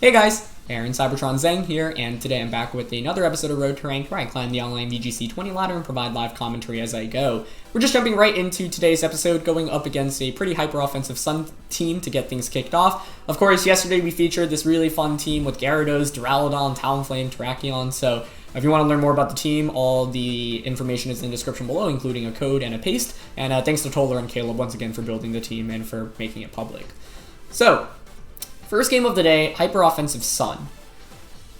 Hey guys, Aaron Cybertron Zeng here, and today I'm back with another episode of Road to Rank where I climb the online VGC 20 ladder and provide live commentary as I go. We're just jumping right into today's episode, going up against a pretty hyper-offensive Sun team to get things kicked off. Of course, yesterday we featured this really fun team with Gyarados, Duraludon, Talonflame, Terrakion, so if you want to learn more about the team, all the information is in the description below, including a code and a paste. And thanks to Toller and Caleb once again for building the team and for making it public. So, first game of the day, hyper-offensive Sun.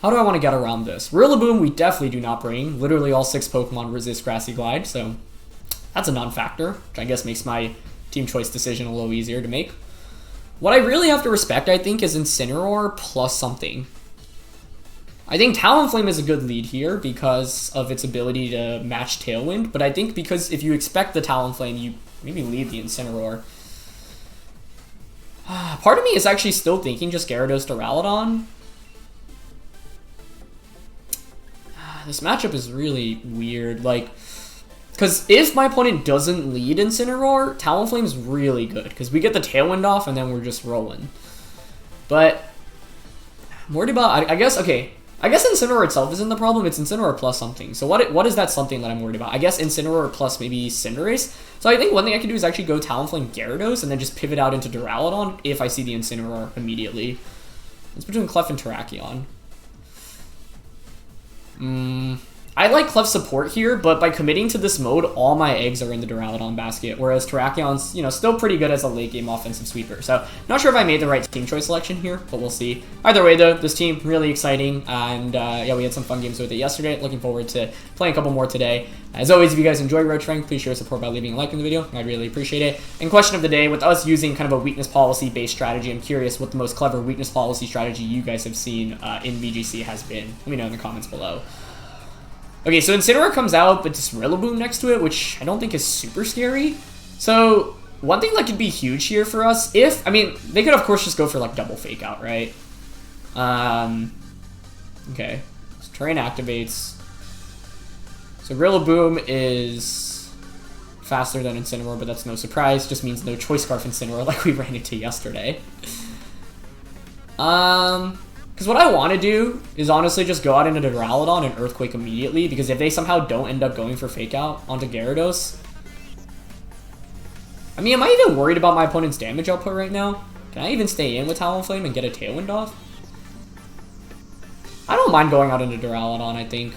How do I want to get around this? Rillaboom we definitely do not bring. Literally all 6 Pokemon resist Grassy Glide, so that's a non-factor, which I guess makes my team choice decision a little easier to make. What I really have to respect, I think, is Incineroar plus something. I think Talonflame is a good lead here because of its ability to match Tailwind, but I think because if you expect the Talonflame, you maybe lead the Incineroar. Part of me is actually still thinking just Gyarados Duraludon. This matchup is really weird, like, because if my opponent doesn't lead Incineroar, Talonflame's really good, because we get the Tailwind off and then we're just rolling. But I'm worried about, I guess Incineroar itself isn't the problem, it's Incineroar plus something. So what is that something that I'm worried about? I guess Incineroar plus maybe Cinderace. So I think one thing I can do is actually go Talonflame Gyarados and then just pivot out into Duraludon if I see the Incineroar immediately. It's between Clef and Terrakion. I like Clef's support here, but by committing to this mode, all my eggs are in the Duraludon basket, whereas Terrakion's, still pretty good as a late-game offensive sweeper. So, not sure if I made the right team choice selection here, but we'll see. Either way, though, this team, really exciting, and yeah, we had some fun games with it yesterday. Looking forward to playing a couple more today. As always, if you guys enjoy Road to Rank, please share your support by leaving a like in the video. I'd really appreciate it. And question of the day, with us using kind of a weakness policy-based strategy, I'm curious what the most clever weakness policy strategy you guys have seen in VGC has been. Let me know in the comments below. Okay, so Incineroar comes out, but just Rillaboom next to it, which I don't think is super scary. So, one thing that could be huge here for us, they could of course just go for like double fake out, right? Okay, so Terrain activates. So Rillaboom is faster than Incineroar, but that's no surprise. Just means no Choice Scarf Incineroar like we ran into yesterday. Because what I want to do is honestly just go out into Duraludon and Earthquake immediately, because if they somehow don't end up going for Fake Out onto Gyarados... am I even worried about my opponent's damage output right now? Can I even stay in with Talonflame and get a Tailwind off? I don't mind going out into Duraludon, I think.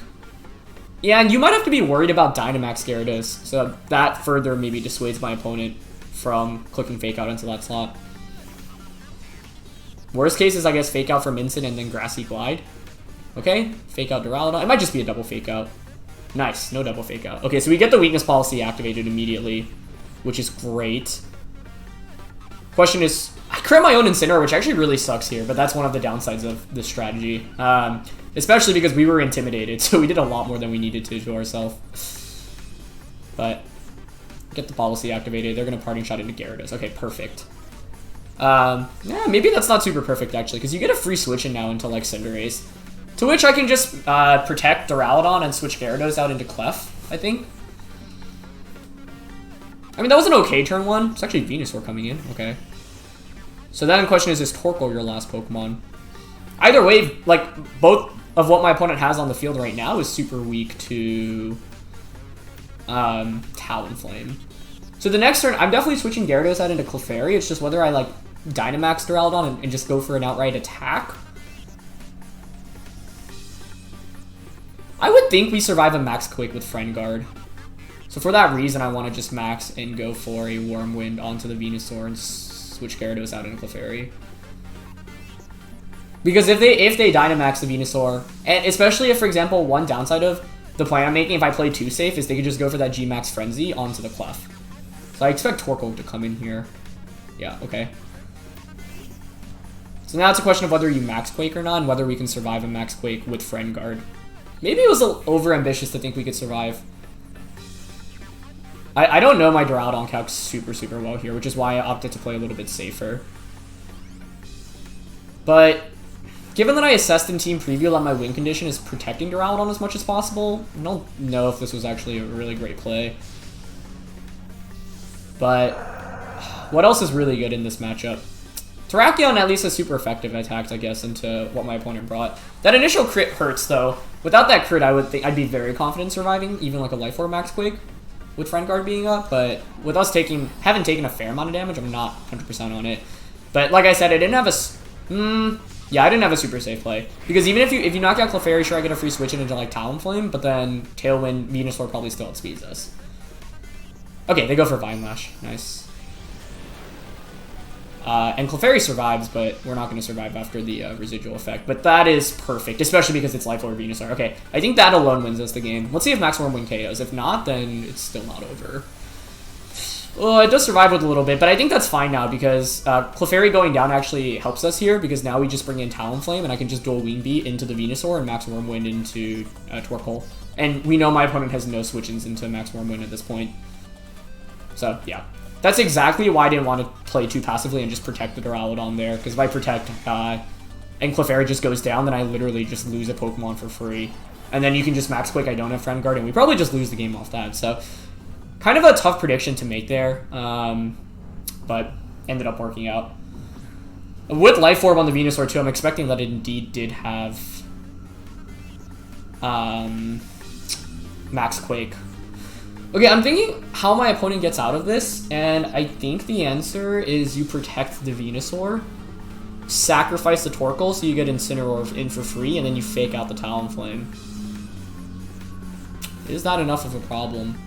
Yeah, and you might have to be worried about Dynamax Gyarados, so that further maybe dissuades my opponent from clicking Fake Out into that slot. Worst case is, I guess, Fake Out from Incin and then Grassy Glide. Okay, Fake Out Duraludon. It might just be a double Fake Out. Nice, no double Fake Out. Okay, so we get the weakness policy activated immediately, which is great. Question is, I crit my own Incineroar, which actually really sucks here, but that's one of the downsides of this strategy. Especially because we were intimidated, so we did a lot more than we needed to ourselves. But, get the policy activated. They're going to Parting Shot into Gyarados. Okay, perfect. Yeah, maybe that's not super perfect, actually, because you get a free switch in now into, like, Cinderace. To which I can just protect Duraludon and switch Gyarados out into Clef, I think. That was an okay turn one. It's actually Venusaur coming in. Okay. So then the question is Torkoal your last Pokemon? Either way, like, both of what my opponent has on the field right now is super weak to Talonflame. So the next turn, I'm definitely switching Gyarados out into Clefairy. It's just whether I, like, Dynamax Duraludon and just go for an outright attack. I would think we survive a Max Quake with Friend Guard. So for that reason, I want to just max and go for a Warm Wind onto the Venusaur and switch Gyarados out into Clefairy. Because if they Dynamax the Venusaur, and especially if, for example, one downside of the plan I'm making if I play too safe is they could just go for that G-Max Frenzy onto the Clef. So I expect Torkoal to come in here. Yeah, okay. So now it's a question of whether you Max Quake or not, and whether we can survive a Max Quake with Friend Guard. Maybe it was over-ambitious to think we could survive. I don't know my Duraludon calc super well here, which is why I opted to play a little bit safer. But given that I assessed in Team Preview that my win condition is protecting Duraludon as much as possible, I don't know if this was actually a really great play. But what else is really good in this matchup? Terrakion at least has super effective attacks, I guess, into what my opponent brought. That initial crit hurts, though. Without that crit, I would think I'd be very confident surviving, even like a Life Orb Max Quake with Friend Guard being up. But with us having taken a fair amount of damage, I'm not 100% on it. But like I said, I didn't have a... yeah, I didn't have a super safe play. Because even if you knock out Clefairy, sure, I get a free switch into like Talonflame, but then Tailwind, Venusaur probably still outspeeds us. Okay, they go for Vine Lash. Nice. And Clefairy survives, but we're not going to survive after the residual effect. But that is perfect, especially because it's Life Orb Venusaur. Okay, I think that alone wins us the game. Let's see if Max Wormwind KOs. If not, then it's still not over. Well, it does survive with a little bit, but I think that's fine now because Clefairy going down actually helps us here because now we just bring in Talonflame and I can just dual Wing Beat into the Venusaur and Max Wormwind into Torkoal. And we know my opponent has no switch-ins into Max Wormwind at this point. So, yeah. That's exactly why I didn't want to play too passively and just protect the Duraludon there, because if I protect and Clefairy just goes down, then I literally just lose a Pokemon for free. And then you can just Max Quick, I don't have Friend Guard, and we probably just lose the game off that. So, kind of a tough prediction to make there, but ended up working out. With Life Orb on the Venusaur too, I'm expecting that it indeed did have Max Quake. Okay, I'm thinking how my opponent gets out of this, and I think the answer is you protect the Venusaur, sacrifice the Torkoal so you get Incineroar in for free, and then you fake out the Talonflame. Is that enough of a problem?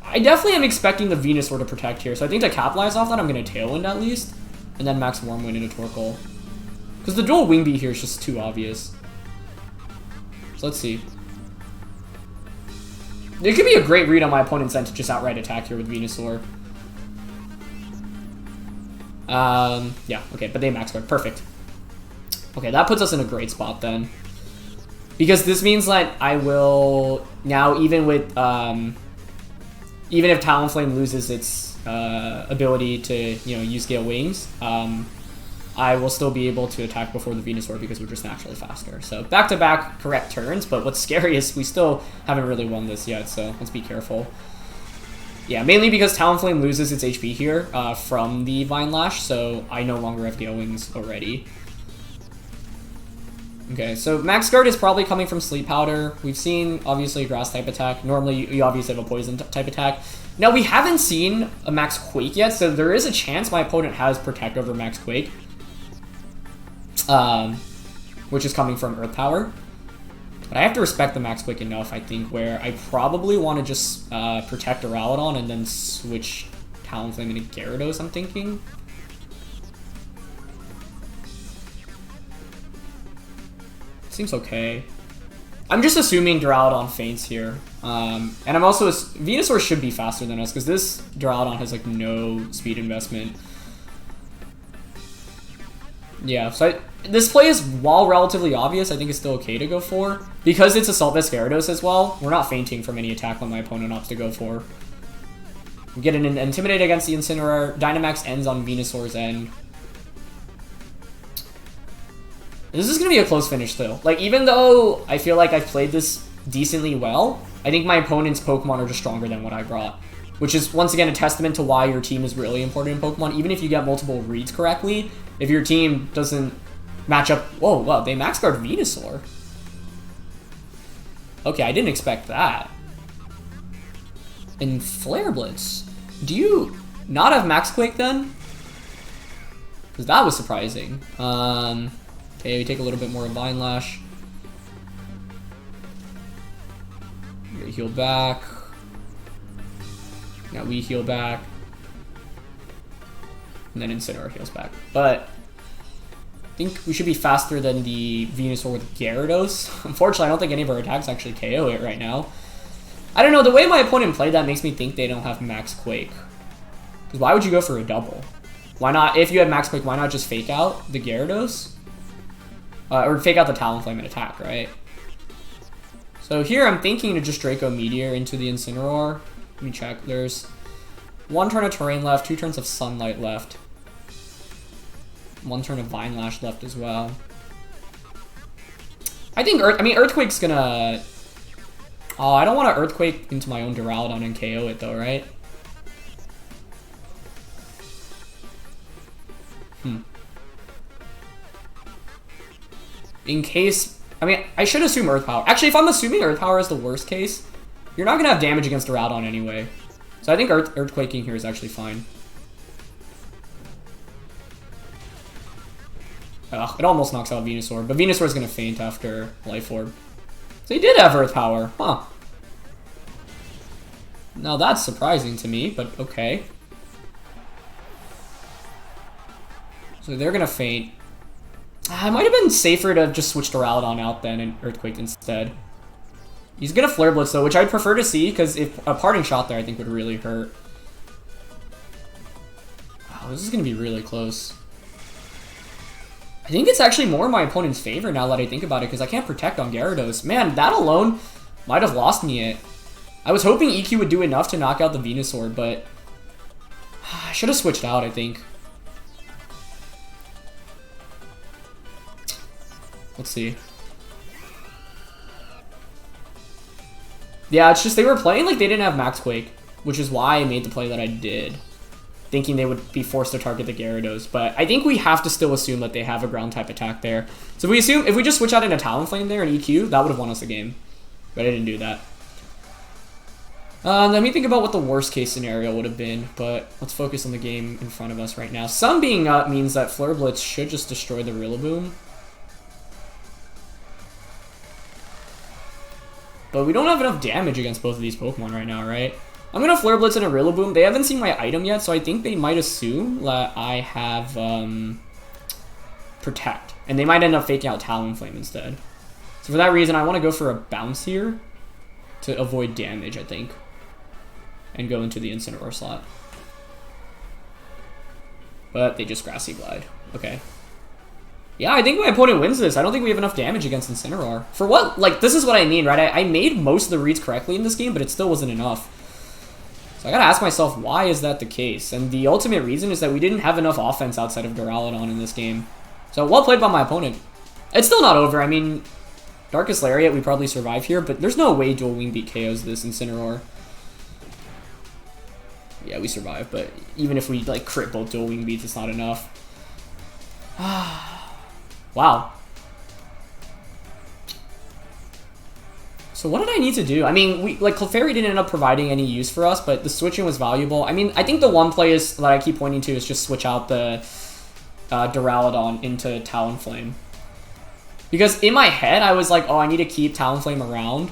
I definitely am expecting the Venusaur to protect here, so I think to capitalize off that, I'm going to Tailwind at least, and then Max Wormwind into Torkoal. Because the dual Wing Beat here is just too obvious. So let's see. It could be a great read on my opponent's end to just outright attack here with Venusaur. Yeah, okay, but they Max Guard. Perfect. Okay, that puts us in a great spot then. Because this means that I will now, even with even if Talonflame loses its ability to, use Gale Wings, I will still be able to attack before the Venusaur because we're just naturally faster. So back-to-back correct turns, but what's scary is we still haven't really won this yet, so let's be careful. Yeah, mainly because Talonflame loses its HP here from the Vine Lash, so I no longer have Gale Wings already. Okay, so Max Guard is probably coming from Sleep Powder. We've seen, obviously, a Grass-type attack. Normally, you obviously have a Poison-type attack. Now, we haven't seen a Max Quake yet, so there is a chance my opponent has Protect over Max Quake. Which is coming from Earth Power. But I have to respect the Max Quake enough, I think, where I probably want to just protect Duraludon and then switch Talonflame into Gyarados, I'm thinking. Seems okay. I'm just assuming Duraludon faints here. And I'm also... Venusaur should be faster than us, because this Duraludon has, like, no speed investment. Yeah, so this play is, while relatively obvious, I think it's still okay to go for. Because it's Assault Vest Gyarados as well, we're not fainting from any attack when my opponent opts to go for. We get an Intimidate against the Incineroar. Dynamax ends on Venusaur's end. This is going to be a close finish, though. Like, even though I feel like I've played this decently well, I think my opponent's Pokemon are just stronger than what I brought. Which is, once again, a testament to why your team is really important in Pokemon. Even if you get multiple reads correctly, if your team doesn't match up... Whoa, wow, they Max Guard Venusaur. Okay, I didn't expect that. And Flare Blitz. Do you not have Max Quake, then? Because that was surprising. Okay, we take a little bit more of Vine Lash. We heal back. Now we heal back. And then Incineroar heals back. But I think we should be faster than the Venusaur with Gyarados. Unfortunately, I don't think any of our attacks actually KO it right now. I don't know, the way my opponent played that makes me think they don't have Max Quake. Because why would you go for a double? Why not, if you have Max Quake, why not just fake out the Gyarados? Or fake out the Talonflame and attack, right? So here I'm thinking to just Draco Meteor into the Incineroar. Let me check. There's 1 turn of Terrain left, 2 turns of Sunlight left. 1 turn of Vine Lash left as well. I think Earthquake's gonna... Oh, I don't want to Earthquake into my own Duraludon and KO it though, right? In case... I mean, I should assume Earth Power. Actually, if I'm assuming Earth Power is the worst case, you're not going to have damage against Duraludon anyway. So I think Earthquaking here is actually fine. Ugh, it almost knocks out Venusaur, but Venusaur is going to faint after Life Orb. So he did have Earth Power, huh? Now that's surprising to me, but okay. So they're going to faint. It might have been safer to just switch Duraludon out then and Earthquake instead. He's going to Flare Blitz though, which I'd prefer to see, because if a parting shot there I think would really hurt. Wow, this is going to be really close. I think it's actually more in my opponent's favor now that I think about it, because I can't protect on Gyarados. Man, that alone might have lost me it. I was hoping EQ would do enough to knock out the Venusaur, but I should have switched out, I think. Let's see. Yeah, it's just they were playing like they didn't have Max Quake, which is why I made the play that I did, thinking they would be forced to target the Gyarados. But I think we have to still assume that they have a ground type attack there. So if we just switch out into Talonflame there and EQ, that would have won us the game. But I didn't do that. Let me think about what the worst case scenario would have been, but let's focus on the game in front of us right now. Sun being up means that Flare Blitz should just destroy the Rillaboom. But we don't have enough damage against both of these Pokemon right now, right? I'm going to Flare Blitz in a Rillaboom. They haven't seen my item yet, so I think they might assume that I have Protect. And they might end up faking out Talonflame instead. So for that reason, I want to go for a Bounce here to avoid damage, I think. And go into the Incineroar slot. But they just Grassy Glide. Okay. Yeah, I think my opponent wins this. I don't think we have enough damage against Incineroar. For what? Like, this is what I mean, right? I made most of the reads correctly in this game, but it still wasn't enough. So I gotta ask myself, why is that the case? And the ultimate reason is that we didn't have enough offense outside of Duraludon in this game. So, well played by my opponent. It's still not over. I mean, Darkest Lariat, we probably survive here, but there's no way Dual Wing Beat KOs this Incineroar. Yeah, we survive, but even if we, like, crit both Dual Wing Beats, it's not enough. Wow. So what did I need to do? I mean, Clefairy didn't end up providing any use for us, but the switching was valuable. I mean, I think the one play is that I keep pointing to is just switch out the Duraludon into Talonflame. Because in my head, I was like, oh, I need to keep Talonflame around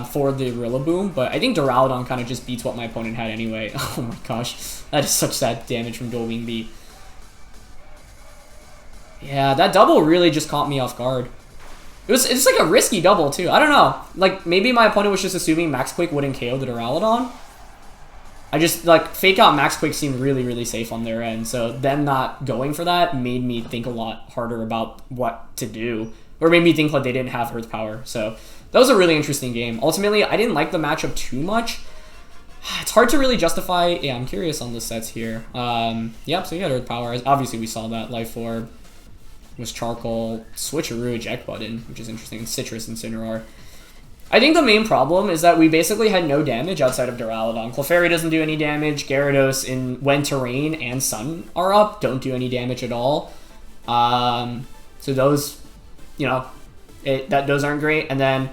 for the Rillaboom, but I think Duraludon kind of just beats what my opponent had anyway. Oh my gosh, that is such sad damage from Dual Wing Beat. Yeah, that double really just caught me off guard. It's like a risky double too. I don't know. Like, maybe my opponent was just assuming Max Quake wouldn't KO the Duraludon. I just, like, fake out Max Quake seemed really, really safe on their end. So them not going for that made me think a lot harder about what to do. Or made me think like they didn't have Earth Power. So that was a really interesting game. Ultimately, I didn't like the matchup too much. It's hard to really justify. Yeah, I'm curious on the sets here. Yep, so you had Earth Power. Obviously, we saw that. Life Orb was Charcoal, Switcheroo, Eject Button, which is interesting, Citrus, Incineroar. I think the main problem is that we basically had no damage outside of Duraludon. Clefairy doesn't do any damage. Gyarados, when Terrain and Sun are up, don't do any damage at all. So those, you know, those aren't great. And then,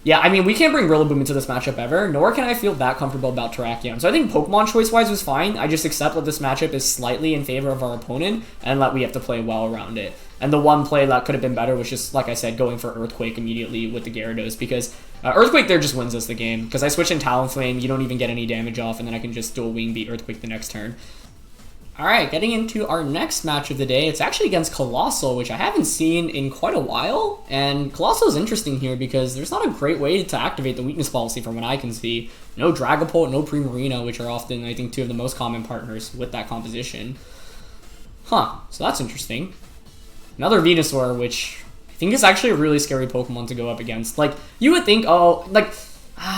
yeah, I mean, we can't bring Rillaboom into this matchup ever, nor can I feel that comfortable about Terrakion. So I think Pokemon choice-wise was fine. I just accept that this matchup is slightly in favor of our opponent, and that we have to play well around it. And the one play that could have been better was just, like I said, going for Earthquake immediately with the Gyarados, because Earthquake there just wins us the game. Because I switch in Talonflame, you don't even get any damage off, and then I can just Dual Wing Beat Earthquake the next turn. Alright, getting into our next match of the day. It's actually against Colossal, which I haven't seen in quite a while. And Colossal is interesting here because there's not a great way to activate the weakness policy from what I can see. No Dragapult, no Primarina, which are often, I think, two of the most common partners with that composition. Huh, so that's interesting. Another Venusaur, which I think is actually a really scary Pokemon to go up against. Like, you would think, oh, like,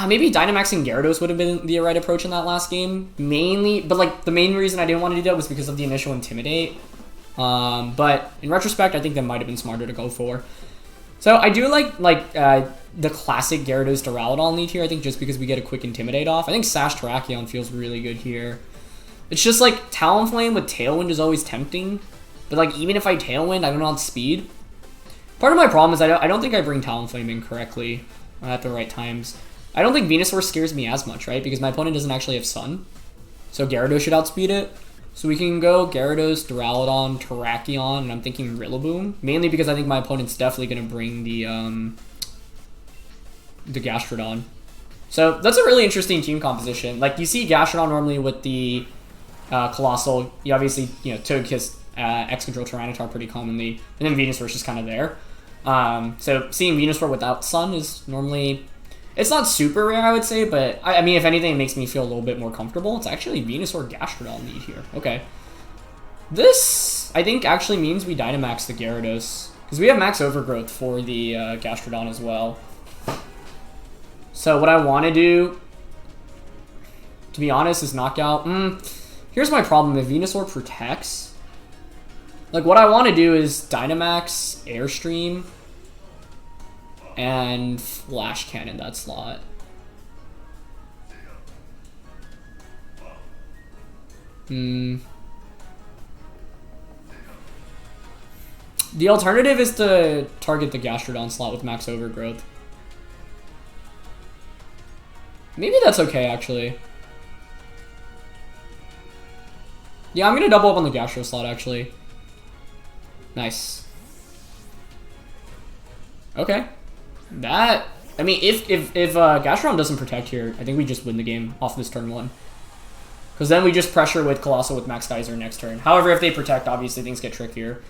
maybe Dynamaxing Gyarados would have been the right approach in that last game. Mainly, but like, the main reason I didn't want to do that was because of the initial Intimidate. But in retrospect, I think that might have been smarter to go for. So I do like the classic Gyarados Duraludon lead here, I think, just because we get a quick Intimidate off. I think Sash Terrakion feels really good here. It's just like Talonflame with Tailwind is always tempting. But like, even if I Tailwind, I don't know speed. Part of my problem is I don't think I bring Talonflame in correctly at the right times. I don't think Venusaur scares me as much, right? Because my opponent doesn't actually have Sun. So Gyarados should outspeed it. So we can go Gyarados, Duraludon, Terrakion, and I'm thinking Rillaboom. Mainly because I think my opponent's definitely going to bring the Gastrodon. So that's a really interesting team composition. Like, you see Gastrodon normally with the Colossal. You obviously, took his X-Control Tyranitar pretty commonly. And then Venusaur's just kind of there. So seeing Venusaur without Sun is normally... It's not super rare, I would say, but I mean, if anything, it makes me feel a little bit more comfortable. It's actually Venusaur Gastrodon lead here. Okay. This, I think, actually means we Dynamax the Gyarados. Because we have max overgrowth for the Gastrodon as well. So what I want to do, to be honest, is knock out... Here's my problem. If Venusaur protects... Like, what I want to do is Dynamax, Airstream... and Flash Cannon that slot. The alternative is to target the Gastrodon slot with max overgrowth. Maybe that's okay, actually. Yeah, I'm gonna double up on the Gastro slot, actually. Nice. Okay. That, I mean, if Gastrodon doesn't protect here, I think we just win the game off this turn 1. Because then we just pressure with Colossal with Max Geyser next turn. However, if they protect, obviously things get trickier.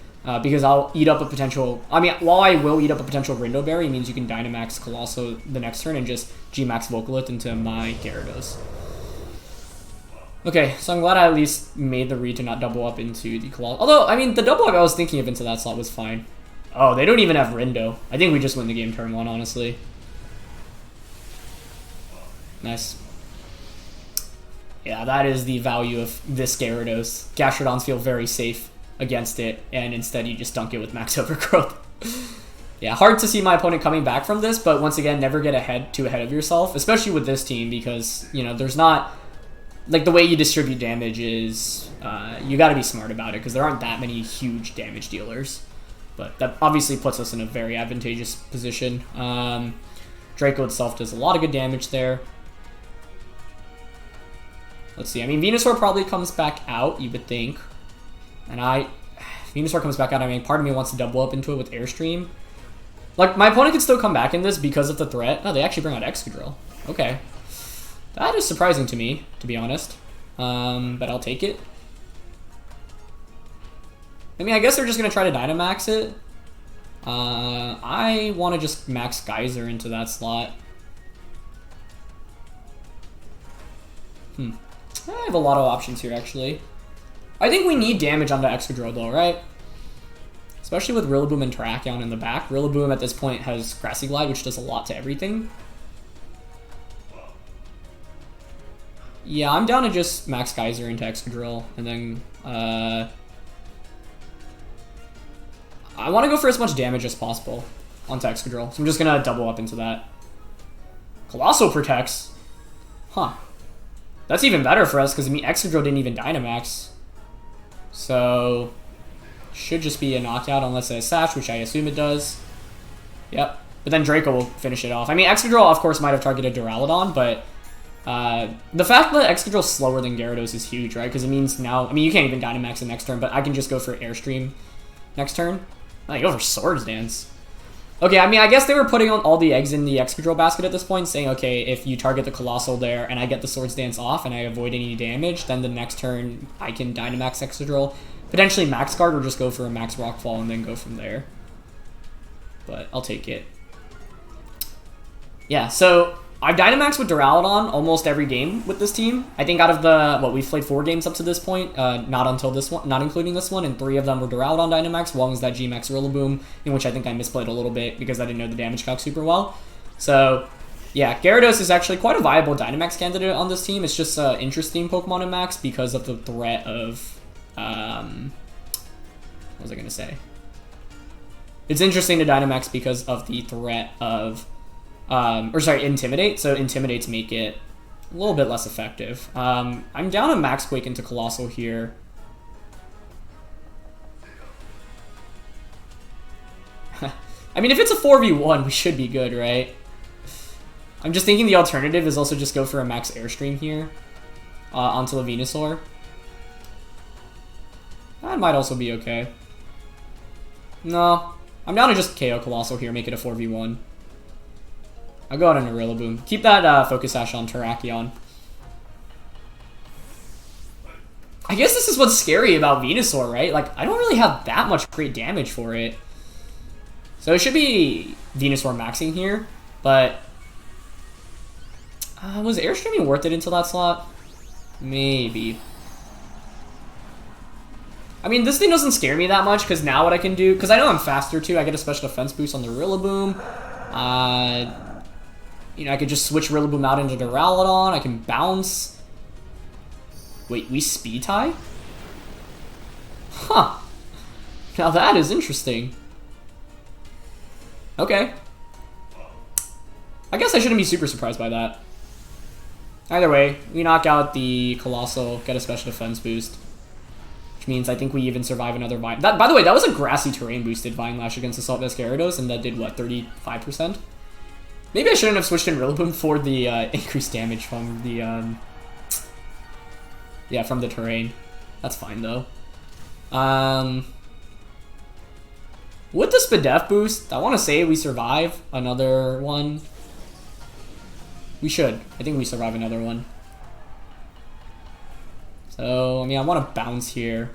Because I'll eat up a potential... I mean, while I will eat up a potential Rindo Berry, it means you can Dynamax Colossal the next turn and just G-Max Vocalith into my Gyarados. Okay, so I'm glad I at least made the read to not double up into the Colossal. Although, I mean, the double up I was thinking of into that slot was fine. Oh, they don't even have Rindo. I think we just win the game turn 1, honestly. Nice. Yeah, that is the value of this Gyarados. Gastrodons feel very safe against it, and instead you just dunk it with max overgrowth. Yeah, hard to see my opponent coming back from this, but once again, never get too ahead of yourself, especially with this team, because, there's not... Like, the way you distribute damage is... you gotta be smart about it, because there aren't that many huge damage dealers. But that obviously puts us in a very advantageous position. Draco itself does a lot of good damage there. Let's see. I mean, Venusaur probably comes back out, you would think. And Venusaur comes back out. I mean, part of me wants to double up into it with Airstream. Like, my opponent could still come back in this because of the threat. Oh, they actually bring out Excadrill. Okay. That is surprising to me, to be honest. But I'll take it. I mean, I guess they're just going to try to Dynamax it. I want to just max Geyser into that slot. I have a lot of options here, actually. I think we need damage onto Excadrill, though, right? Especially with Rillaboom and Terrakion in the back. Rillaboom at this point has Grassy Glide, which does a lot to everything. Yeah, I'm down to just max Geyser into Excadrill, and then... I want to go for as much damage as possible onto Excadrill, so I'm just going to double up into that. Colossal protects. Huh. That's even better for us, because I mean, Excadrill didn't even Dynamax. So, should just be a knockout unless it has Sash, which I assume it does. Yep. But then Draco will finish it off. I mean, Excadrill, of course, might have targeted Duraludon, but the fact that Excadrill's slower than Gyarados is huge, right? Because it means now... I mean, you can't even Dynamax the next turn, but I can just go for Airstream next turn. I go for Swords Dance. Okay, I mean, I guess they were putting on all the eggs in the Excadrill basket at this point, saying, okay, if you target the Colossal there and I get the Swords Dance off and I avoid any damage, then the next turn I can Dynamax Excadrill. Potentially Max Guard or just go for a Max Rockfall and then go from there. But I'll take it. Yeah, so I've Dynamaxed with Duraludon almost every game with this team. I think out of the, we've played 4 games up to this point, not including this one, and 3 of them were Duraludon Dynamax. One was that G-Max Rillaboom, in which I think I misplayed a little bit because I didn't know the damage calc super well. So, yeah, Gyarados is actually quite a viable Dynamax candidate on this team. It's just an interesting Pokemon in Max because of the threat of, what was I going to say? It's interesting to Dynamax because of the threat of... Intimidate. So Intimidates make it a little bit less effective. I'm down to Max Quake into Colossal here. I mean, if it's a 4v1, we should be good, right? I'm just thinking the alternative is also just go for a max Airstream here onto the Venusaur. That might also be okay. No, I'm down to just KO Colossal here, make it a 4v1. I'll go out on a Rillaboom. Keep that Focus Sash on Terrakion. I guess this is what's scary about Venusaur, right? Like, I don't really have that much great damage for it. So it should be Venusaur maxing here, but... was Airstreaming worth it into that slot? Maybe. I mean, this thing doesn't scare me that much, because now what I can do... Because I know I'm faster, too. I get a special defense boost on the Rillaboom. You know, I could just switch Rillaboom out into Duraludon. I can bounce. Wait, we speed tie? Huh. Now that is interesting. Okay. I guess I shouldn't be super surprised by that. Either way, we knock out the Colossal, get a special defense boost. Which means I think we even survive another Vine. That, by the way, that was a grassy terrain boosted Vine Lash against Assault Vest Gyarados, and that did, what, 35%? Maybe I shouldn't have switched in Rillaboom for the increased damage from the, yeah, from the terrain. That's fine, though. With the Spadef boost, I want to say we survive another one. We should. I think we survive another one. So, I mean, I want to bounce here.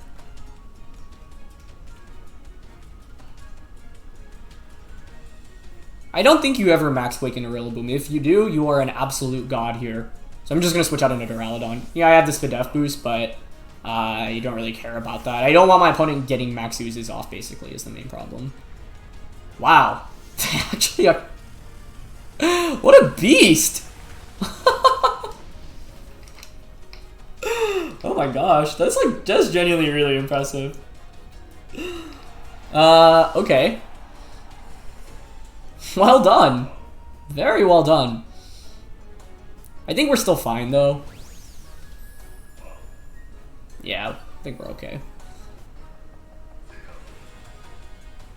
I don't think you ever max Quake into Rillaboom. If you do, you are an absolute god here. So I'm just going to switch out into Duraludon. Yeah, I have the Spadef boost, but you don't really care about that. I don't want my opponent getting max oozes off, basically, is the main problem. Wow. Actually, what a beast! Oh my gosh, that's genuinely really impressive. Okay. Well done. Very well done. I think we're still fine, though. Yeah, I think we're okay.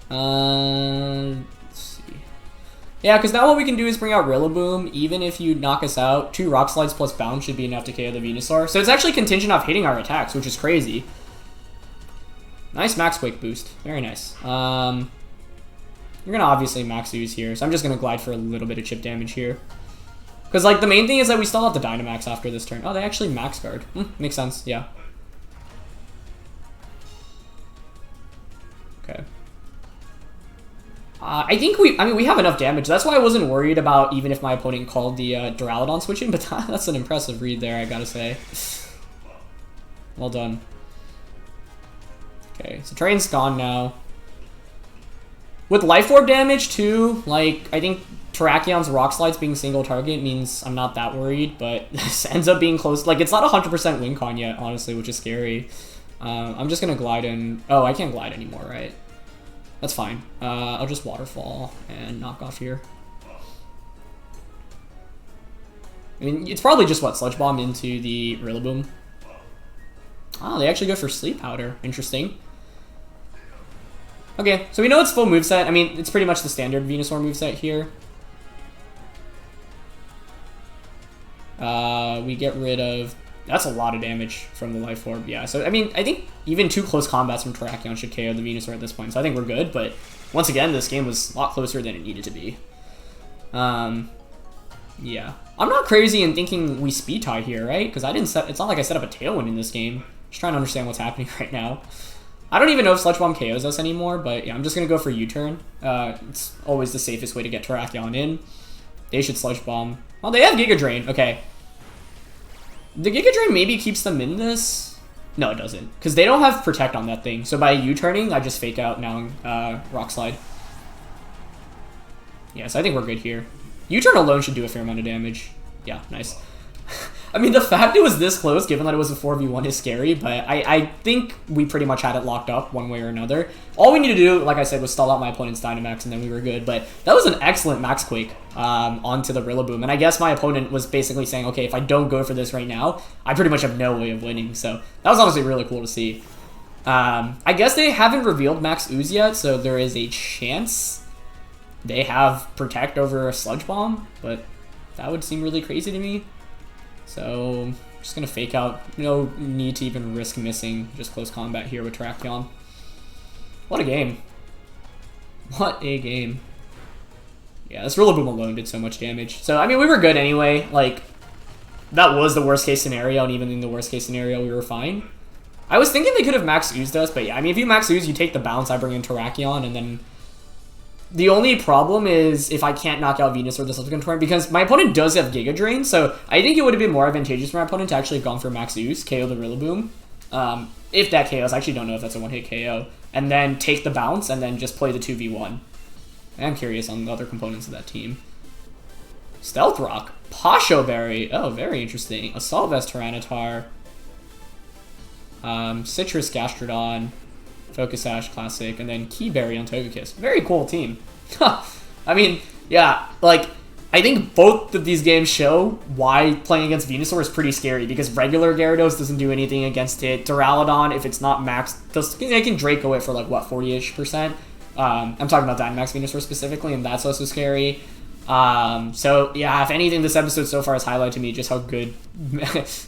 Let's see. Yeah, because now what we can do is bring out Rillaboom. Even if you knock us out, 2 Rock Slides plus Bounce should be enough to KO the Venusaur. So it's actually contingent off hitting our attacks, which is crazy. Nice Max Quake boost. Very nice. You're going to obviously max use here, so I'm just going to glide for a little bit of chip damage here. Because, like, the main thing is that we still have the Dynamax after this turn. Oh, they actually max guard. Makes sense, yeah. Okay. I think we have enough damage. That's why I wasn't worried about even if my opponent called the Duraludon switch in, but that's an impressive read there, I gotta say. Well done. Okay, so Terrain's gone now. With Life Orb damage, too, like, I think Terrakion's Rock Slides being single target means I'm not that worried, but this ends up being close. Like, it's not 100% win con yet, honestly, which is scary. I'm just gonna glide in. Oh, I can't glide anymore, right? That's fine. I'll just Waterfall and knock off here. I mean, it's probably just, what, Sludge Bomb into the Rillaboom? Oh, they actually go for Sleep Powder. Interesting. Okay, so we know it's full moveset. I mean, it's pretty much the standard Venusaur moveset here. We get rid of... That's a lot of damage from the Life Orb, yeah. So, I mean, I think even 2 close combats from Terrakion should KO the Venusaur at this point. So I think we're good, but once again, this game was a lot closer than it needed to be. Yeah. I'm not crazy in thinking we speed tie here, right? Because I didn't set... It's not like I set up a Tailwind in this game. Just trying to understand what's happening right now. I don't even know if Sludge Bomb KOs us anymore, but yeah, I'm just going to go for U-turn. It's always the safest way to get Terrakion in. They should Sludge Bomb. Well, they have Giga Drain. Okay. The Giga Drain maybe keeps them in this. No, it doesn't. Because they don't have Protect on that thing. So by U-turning, I just fake out now Rock Slide. Yeah, so I think we're good here. U-turn alone should do a fair amount of damage. Yeah, nice. I mean, the fact it was this close, given that it was a 4v1, is scary, but I think we pretty much had it locked up one way or another. All we need to do, like I said, was stall out my opponent's Dynamax, and then we were good. But that was an excellent Max Quake onto the Rillaboom, and I guess my opponent was basically saying, okay, if I don't go for this right now, I pretty much have no way of winning. So that was honestly really cool to see. I guess they haven't revealed Max Ooze yet, so there is a chance they have Protect over a Sludge Bomb, but that would seem really crazy to me. So I'm just going to fake out. No need to even risk missing just close combat here with Terrakion. What a game. What a game. Yeah, this Rillaboom alone did so much damage. So, I mean, we were good anyway. Like, that was the worst case scenario, and even in the worst case scenario, we were fine. I was thinking they could have Max Oozed us, but yeah, I mean, if you Max Ooze, you take the bounce, I bring in Terrakion, and then... The only problem is if I can't knock out Venusaur the subsequent turn, because my opponent does have Giga Drain, so I think it would have been more advantageous for my opponent to actually have gone for Max Ooze, KO the Rillaboom. If that KOs, I actually don't know if that's a one-hit KO. And then take the bounce, and then just play the 2v1. I'm curious on the other components of that team. Stealth Rock. Pasho Berry. Oh, very interesting. Assault Vest Tyranitar. Citrus Gastrodon. Focus Sash Classic. And then Key Berry on Togekiss. Very cool team. I mean, yeah, like, I think both of these games show why playing against Venusaur is pretty scary, because regular Gyarados doesn't do anything against it. Duraludon, if it's not maxed, they can Draco it for like, what, 40-ish%? I'm talking about Dynamax Venusaur specifically, and that's also scary. So, yeah, if anything, this episode so far has highlighted to me just how good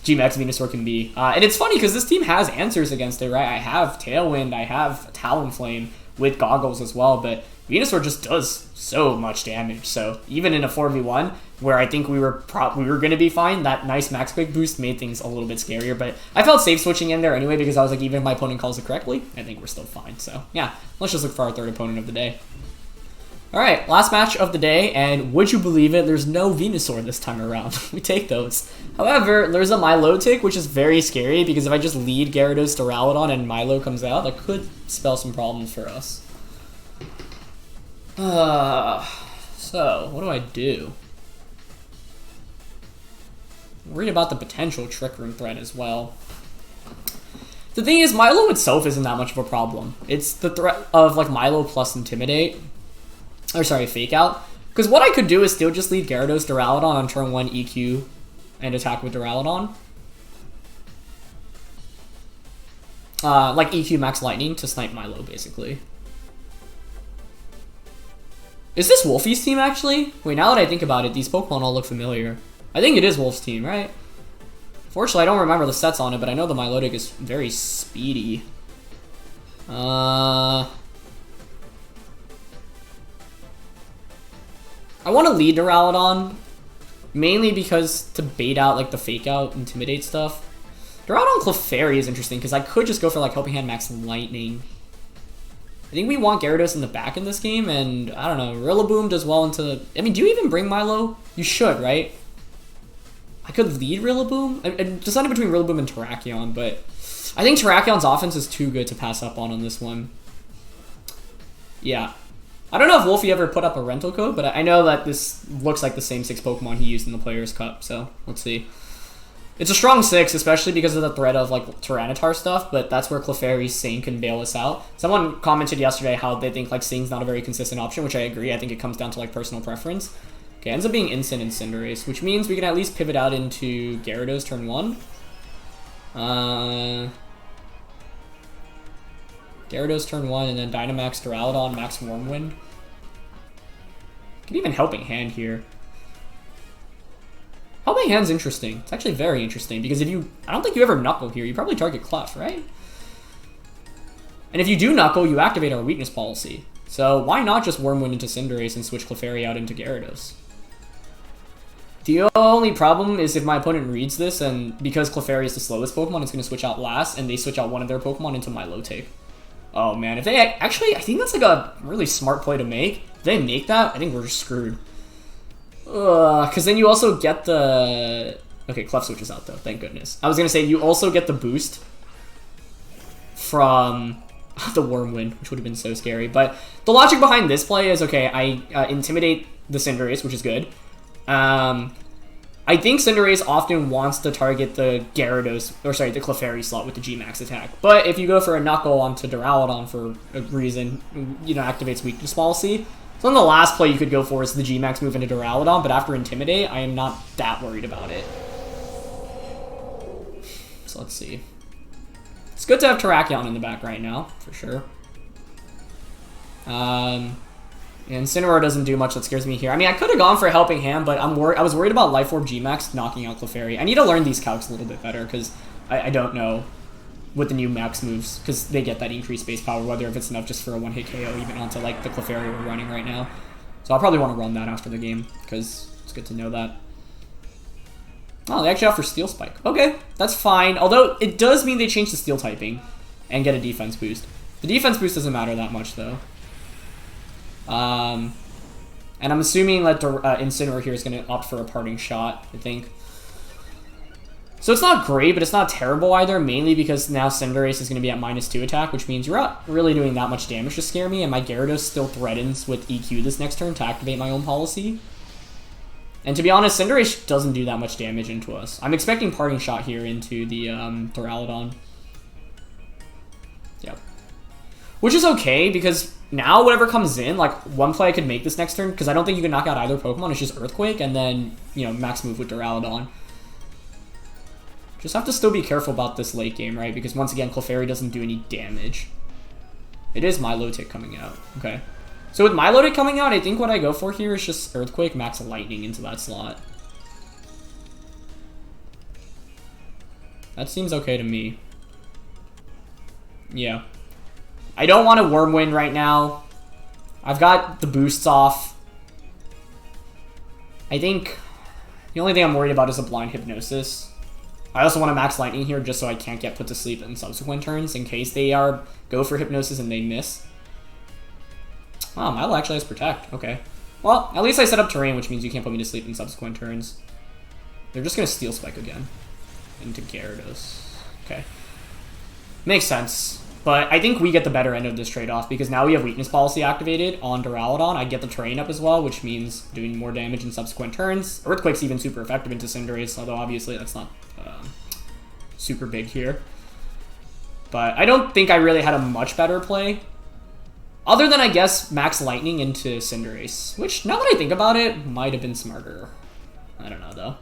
G-Max Venusaur can be. And it's funny, because this team has answers against it, right? I have Tailwind, I have Talonflame with Goggles as well, but Venusaur just does so much damage. So even in a 4v1, where I think we were going to be fine, that nice Max Quick boost made things a little bit scarier. But I felt safe switching in there anyway, because I was like, even if my opponent calls it correctly, I think we're still fine. So yeah, let's just look for our third opponent of the day. All right, last match of the day, and would you believe it, there's no Venusaur this time around. We take those. However, there's a Milotic, which is very scary, because if I just lead Gyarados to Duraludon and Milo comes out, that could spell some problems for us. So, what do I do? I'm worried about the potential Trick Room threat as well. The thing is, Milo itself isn't that much of a problem. It's the threat of, like, Milo plus Intimidate. Or, sorry, Fake Out. Because what I could do is still just lead Gyarados to Duraludon on turn 1 EQ and attack with Duraludon. Like EQ Max Lightning to snipe Milo, basically. Is this Wolfe's team, actually? Wait, now that I think about it, these Pokemon all look familiar. I think it is Wolfe's team, right? Fortunately, I don't remember the sets on it, but I know the Milotic is very speedy. I want to lead Duraludon, mainly because to bait out, like, the Fake Out, Intimidate stuff. Duraludon Clefairy is interesting, because I could just go for, like, Helping Hand Max Lightning. I think we want Gyarados in the back in this game, and I don't know, Rillaboom does well into... I mean, do you even bring Milo? You should, right? I could lead Rillaboom? I'm deciding between Rillaboom and Terrakion, but I think Terrakion's offense is too good to pass up on this one. Yeah. I don't know if Wolfe ever put up a rental code, but I know that this looks like the same 6 Pokemon he used in the Players' Cup, so let's see. It's a strong 6, especially because of the threat of, like, Tyranitar stuff, but that's where Clefairy's Sing can bail us out. Someone commented yesterday how they think, like, Sing's not a very consistent option, which I agree. I think it comes down to, like, personal preference. Okay, ends up being Instant and Cinderace, which means we can at least pivot out into Gyarados turn 1. Gyarados turn 1, and then Dynamax Duraludon, Max Wormwind. Could even Helping Hand here. Helping Hand's interesting. It's actually very interesting, because if you... I don't think you ever Knuckle here. You probably target Clef, right? And if you do Knuckle, you activate our Weakness Policy. So why not just Wormwind into Cinderace and switch Clefairy out into Gyarados? The only problem is if my opponent reads this, and because Clefairy is the slowest Pokemon, it's going to switch out last, and they switch out one of their Pokemon into Milotic. Oh man, if they... Actually, I think that's like a really smart play to make. If they make that, I think we're just screwed. Because then you also get the... Okay, Clef switches out though, thank goodness. I was going to say, you also get the boost from the Wormwind, which would have been so scary. But the logic behind this play is, okay, I intimidate the Cinderace, which is good. I think Cinderace often wants to target the Gyarados, or sorry, the Clefairy slot with the G-Max attack. But if you go for a Knuckle onto Duraludon for a reason, you know, activates Weakness Policy. So then the last play you could go for is the G-Max move into Duraludon, but after Intimidate, I am not that worried about it. So let's see. It's good to have Terrakion in the back right now, for sure. And Incineroar doesn't do much that scares me here. I mean, I could have gone for a Helping Hand, but I was worried about Life Orb G-Max knocking out Clefairy. I need to learn these calcs a little bit better, because I don't know with the new max moves, because they get that increased base power, whether if it's enough just for a one-hit KO, even onto like the Clefairy we're running right now. So I'll probably want to run that after the game, because it's good to know that. Oh, they actually offer Steel Spike. Okay, that's fine. Although, it does mean they change the Steel typing and get a defense boost. The defense boost doesn't matter that much, though. And I'm assuming that Incineroar here is going to opt for a Parting Shot, I think. So it's not great, but it's not terrible either, mainly because now Cinderace is going to be at -2 attack, which means you're not really doing that much damage to scare me, and my Gyarados still threatens with EQ this next turn to activate my own policy. And to be honest, Cinderace doesn't do that much damage into us. I'm expecting Parting Shot here into the Duraludon. Yep. Which is okay, because now whatever comes in, like, one play I could make this next turn, because I don't think you can knock out either Pokemon, it's just Earthquake, and then, you know, max move with Duraludon. Just have to still be careful about this late game, right? Because once again, Clefairy doesn't do any damage. It is Milotic coming out. Okay. So with Milotic coming out, I think what I go for here is just Earthquake, max Lightning into that slot. That seems okay to me. Yeah. I don't want a Wormwind right now. I've got the boosts off. I think the only thing I'm worried about is a Blind Hypnosis. I also want to max Lightning here just so I can't get put to sleep in subsequent turns in case they go for Hypnosis and they miss. Oh, Milo actually has Protect. Okay. Well, at least I set up Terrain, which means you can't put me to sleep in subsequent turns. They're just going to Steel Spike again. Into Gyarados. Okay. Makes sense. But I think we get the better end of this trade-off because now we have Weakness Policy activated on Duraludon. I get the Terrain up as well, which means doing more damage in subsequent turns. Earthquake's even super effective into Cinderace, although obviously that's not super big here. But I don't think I really had a much better play. Other than, I guess, max Lightning into Cinderace. Which, now that I think about it, might have been smarter. I don't know, though.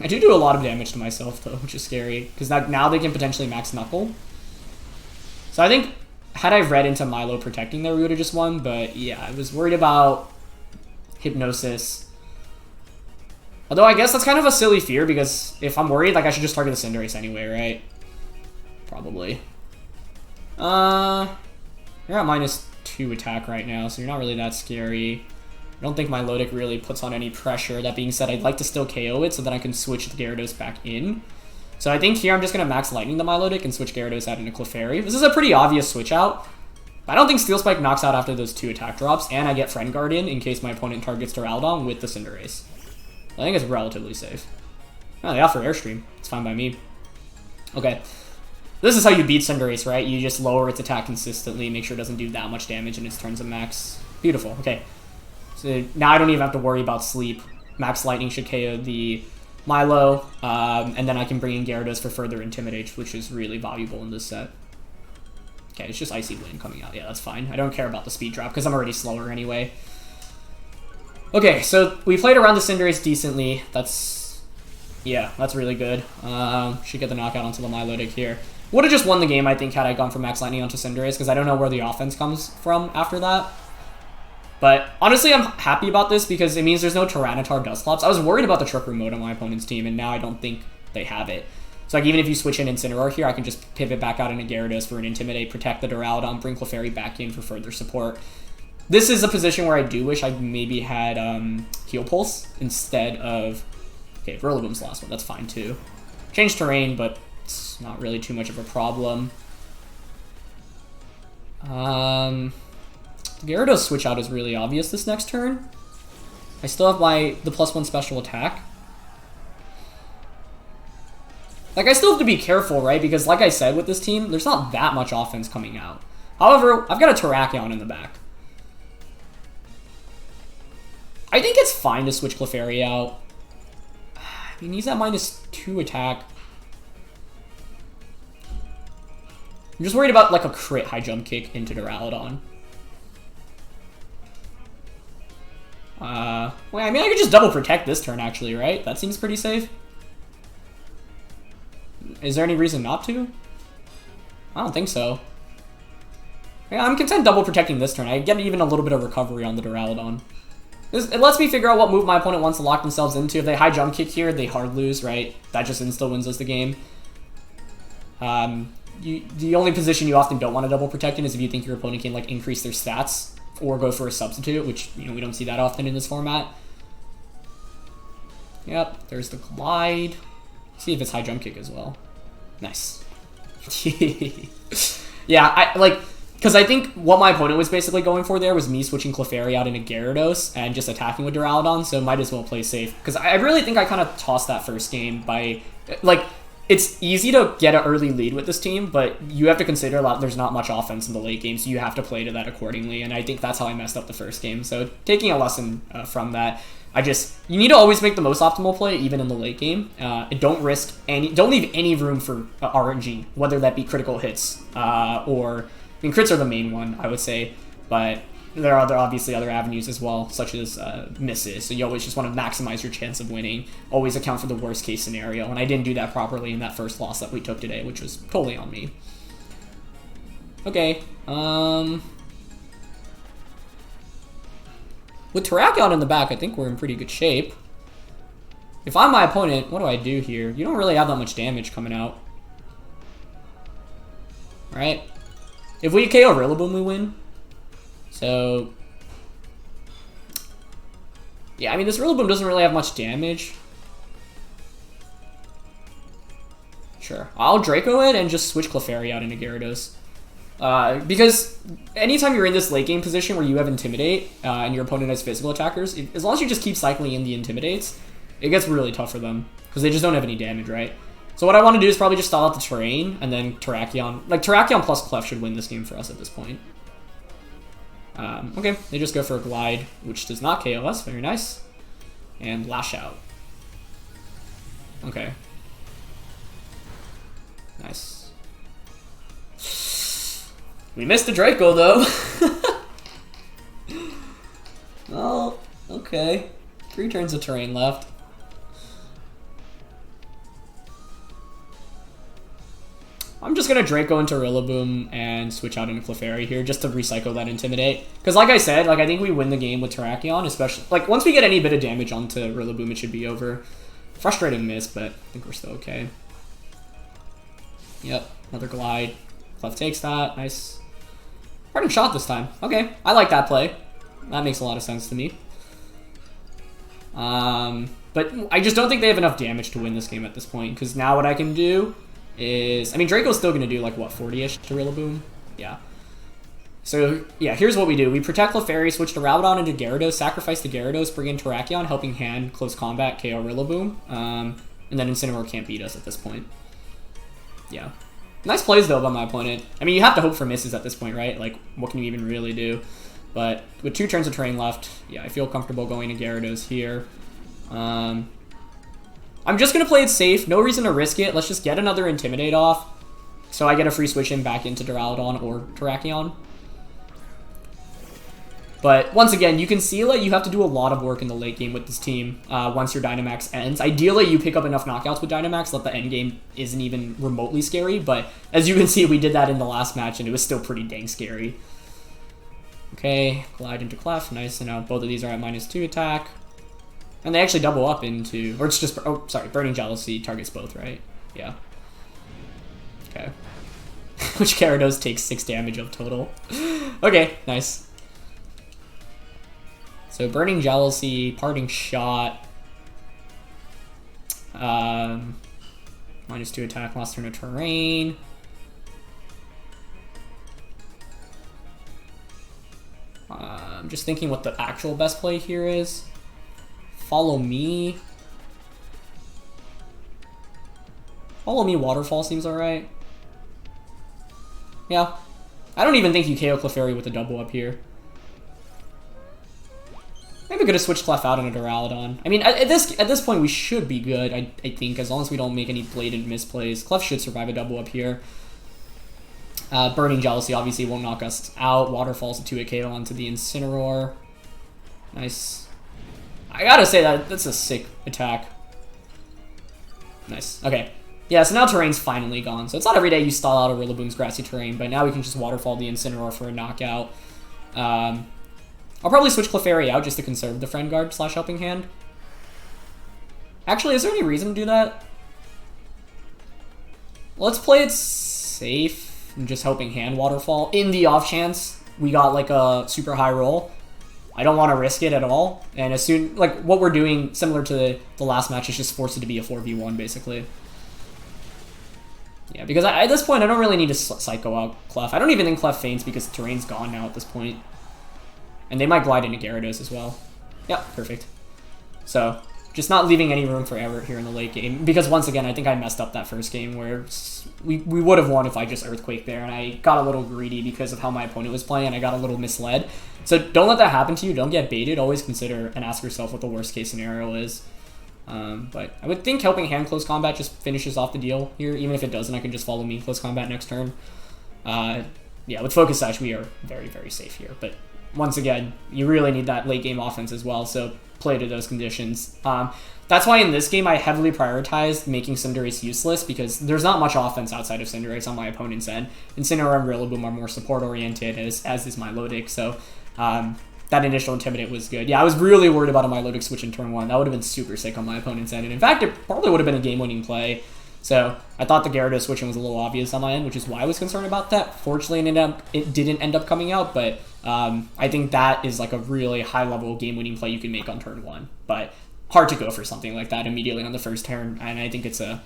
I do a lot of damage to myself, though, which is scary. Because now they can potentially max Knuckle. So I think, had I read into Milo protecting there, we would have just won. But yeah, I was worried about Hypnosis. Although I guess that's kind of a silly fear, because if I'm worried, like, I should just target the Cinderace anyway, right? Probably. You're at -2 attack right now, so you're not really that scary. I don't think my Milotic really puts on any pressure. That being said, I'd like to still KO it so that I can switch the Gyarados back in. So I think here I'm just going to max Lightning the Milotic and switch Gyarados out into Clefairy. This is a pretty obvious switch out. I don't think Steel Spike knocks out after those 2 attack drops, and I get Friend Guard in case my opponent targets Duraludon with the Cinderace. I think it's relatively safe. Oh, they offer Airstream. It's fine by me. Okay. This is how you beat Cinderace, right? You just lower its attack consistently, make sure it doesn't do that much damage in its turns of max. Beautiful. Okay. So now I don't even have to worry about sleep. Max Lightning should KO the Milo, and then I can bring in Gyarados for further Intimidate, which is really valuable in this set. Okay, it's just Icy Wind coming out. Yeah, that's fine. I don't care about the speed drop, because I'm already slower anyway. Okay, so we played around the Cinderace decently. Yeah, that's really good. Should get the knockout onto the Milotic here. Would have just won the game, I think, had I gone for Max Lightning onto Cinderace, because I don't know where the offense comes from after that. But honestly, I'm happy about this because it means there's no Tyranitar Dusclops. I was worried about the Trick Room mode on my opponent's team, and now I don't think they have it. So like, even if you switch in Incineroar here, I can just pivot back out into Gyarados for an Intimidate, protect the Duraludon, bring Clefairy back in for further support. This is a position where I do wish I maybe had Heal Pulse instead of... Okay, Duraludon's the last one. That's fine, too. Change terrain, but it's not really too much of a problem. The Gyarados switch out is really obvious this next turn. I still have the +1 special attack. Like, I still have to be careful, right? Because like I said with this team, there's not that much offense coming out. However, I've got a Terrakion in the back. I think it's fine to switch Clefairy out. I mean, he's at -2 attack. I'm just worried about, like, a crit high jump kick into Duraludon. Well, I mean, I could just double protect this turn, actually, right? That seems pretty safe. Is there any reason not to? I don't think so. Yeah, I'm content double protecting this turn. I get even a little bit of recovery on the Duraludon. It lets me figure out what move my opponent wants to lock themselves into. If they high jump kick here, they hard lose, right? That just insta wins us the game. The only position you often don't want to double protect in is if you think your opponent can like increase their stats or go for a substitute, which we don't see that often in this format. Yep, there's the glide. See if it's high jump kick as well. Nice. Yeah, because I think what my opponent was basically going for there was me switching Clefairy out into Gyarados and just attacking with Duraludon, so might as well play safe. Because I really think I kind of tossed that first game by, it's easy to get an early lead with this team, but you have to consider that there's not much offense in the late game, so you have to play to that accordingly, and I think that's how I messed up the first game. So taking a lesson from that, you need to always make the most optimal play, even in the late game. Don't leave any room for RNG, whether that be critical hits, crits are the main one, I would say, but there are obviously other avenues as well, such as misses, so you always just want to maximize your chance of winning, always account for the worst case scenario, and I didn't do that properly in that first loss that we took today, which was totally on me. Okay, with Terrakion in the back, I think we're in pretty good shape. If I'm my opponent, what do I do here? You don't really have that much damage coming out. Right? If we KO Rillaboom, we win. So, yeah, I mean, this Rillaboom doesn't really have much damage. Sure. I'll Draco it and just switch Clefairy out into Gyarados. Because anytime you're in this late game position where you have Intimidate and your opponent has physical attackers, as long as you just keep cycling in the Intimidates, it gets really tough for them because they just don't have any damage, right? So what I want to do is probably just stall out the terrain and then Terrakion. Terrakion plus Clef should win this game for us at this point. Okay, they just go for a Glide, which does not KO us. Very nice. And Lash Out. Okay. Nice. We missed the Draco, though. Well, okay. 3 turns of terrain left. I'm just going to Draco into Rillaboom and switch out into Clefairy here just to recycle that Intimidate. Because like I said, I think we win the game with Terrakion, especially, once we get any bit of damage onto Rillaboom, it should be over. Frustrating miss, but I think we're still okay. Yep, another Glide. Clef takes that, nice. Parting Shot this time. Okay, I like that play. That makes a lot of sense to me. But I just don't think they have enough damage to win this game at this point, because now what I can do is, Draco's still going to do, what, 40-ish to Rillaboom? Yeah. So, yeah, here's what we do. We protect Clefairy, switch to Duraludon into Gyarados, sacrifice the Gyarados, bring in Terrakion, helping hand, close combat, KO Rillaboom, and then Incineroar can't beat us at this point. Yeah. Nice plays, though, by my opponent. You have to hope for misses at this point, right? What can you even really do? But with 2 turns of terrain left, yeah, I feel comfortable going to Gyarados here. I'm just going to play it safe. No reason to risk it. Let's just get another Intimidate off. So I get a free switch in back into Duraludon or Terrakion. But once again, you can see you have to do a lot of work in the late game with this team once your Dynamax ends. Ideally, you pick up enough knockouts with Dynamax that the end game isn't even remotely scary. But as you can see, we did that in the last match, and it was still pretty dang scary. Okay, Glide into Clef. Nice. And now both of these are at -2 attack. And they actually double up into, or it's just, oh, sorry, Burning Jealousy targets both, right? Yeah. Okay. Which Gyarados takes 6 damage of total. Okay, nice. So Burning Jealousy, Parting Shot. -2 attack, last turn of terrain. I'm just thinking what the actual best play here is. Follow Me. Follow Me Waterfall seems alright. Yeah. I don't even think you KO Clefairy with a double up here. Maybe could have switched Clef out into Duraludon. At this point we should be good, I think, as long as we don't make any blatant misplays. Clef should survive a double up here. Burning Jealousy obviously won't knock us out. Waterfall's a 2-hit KO onto the Incineroar. Nice. I gotta say that's a sick attack. Nice. Okay. Yeah, so now terrain's finally gone. So it's not every day you stall out a Rillaboom's grassy terrain, but now we can just Waterfall the Incineroar for a knockout. I'll probably switch Clefairy out just to conserve the Friend Guard / Helping Hand. Actually, is there any reason to do that? Let's play it safe and just Helping Hand Waterfall in the off chance we got like a super high roll. I don't want to risk it at all. And as soon, like what we're doing, similar to the last match, is just force it to be a 4v1 basically. Yeah, because at this point, I don't really need to Psycho out Clef. I don't even think Clef faints because terrain's gone now at this point. And they might glide into Gyarados as well. Yep, perfect. So, just not leaving any room for error here in the late game. Because once again, I think I messed up that first game where we would have won if I just Earthquake there. And I got a little greedy because of how my opponent was playing. And I got a little misled. So don't let that happen to you. Don't get baited. Always consider and ask yourself what the worst case scenario is. But I would think Helping Hand Close Combat just finishes off the deal here. Even if it doesn't, I can just follow me Close Combat next turn. Yeah, with Focus Sash, we are very, very safe here. But once again, you really need that late game offense as well, so play to those conditions. That's why in this game I heavily prioritized making Cinderace useless, because there's not much offense outside of Cinderace on my opponent's end. Incineroar and Rillaboom are more support-oriented, as is Milotic, so that initial Intimidate was good. Yeah, I was really worried about a Milotic switch in turn 1. That would have been super sick on my opponent's end, and in fact, it probably would have been a game-winning play. So I thought the Gyarados switching was a little obvious on my end, which is why I was concerned about that. Fortunately, it didn't end up coming out, but I think that is like a really high-level game-winning play you can make on turn 1. But hard to go for something like that immediately on the first turn, and I think it's a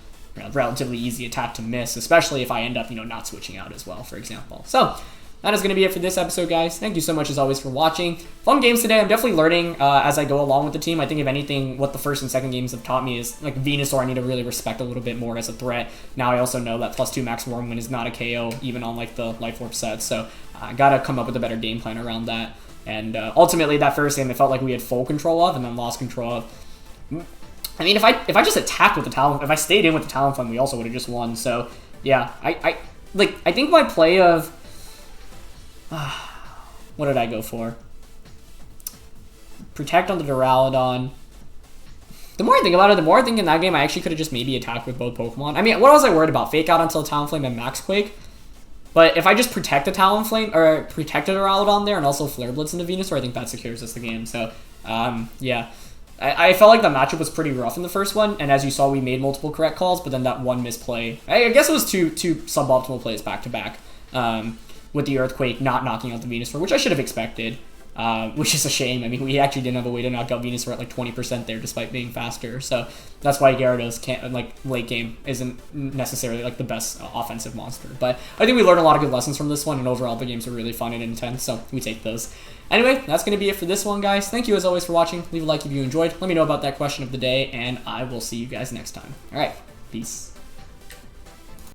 relatively easy attack to miss, especially if I end up, not switching out as well, for example. So that is going to be it for this episode, guys. Thank you so much, as always, for watching. Fun games today. I'm definitely learning as I go along with the team. I think, if anything, what the first and second games have taught me is, like, Venusaur I need to really respect a little bit more as a threat. Now I also know that +2 max Wormwind is not a KO, even on, like, the Life Orb set. So I got to come up with a better game plan around that. And ultimately, that first game, it felt like we had full control of and then lost control of. I mean, if I just attacked with the Talon, if I stayed in with the Talonflame, we also would have just won. So, yeah, I think my play of... what did I go for? Protect on the Duraludon. The more I think about it, the more I think in that game I actually could have just maybe attacked with both Pokemon. I mean, what was I worried about? Fake out until Talonflame and Max Quake? But if I just protect the Talonflame, or protect the Duraludon there and also Flare Blitz into Venusaur, I think that secures us the game. So, yeah. I felt like the matchup was pretty rough in the first one, and as you saw, we made multiple correct calls, but then that one misplay. I guess it was two suboptimal plays back-to-back. With the Earthquake not knocking out the Venusaur, which I should have expected, which is a shame. I mean, we actually didn't have a way to knock out Venusaur at like 20% there, despite being faster. So that's why Gyarados can't, like, late game isn't necessarily like the best offensive monster. But I think we learned a lot of good lessons from this one, and overall the games are really fun and intense, so we take those. Anyway, that's going to be it for this one, guys. Thank you as always for watching. Leave a like if you enjoyed. Let me know about that question of the day, and I will see you guys next time. All right, peace.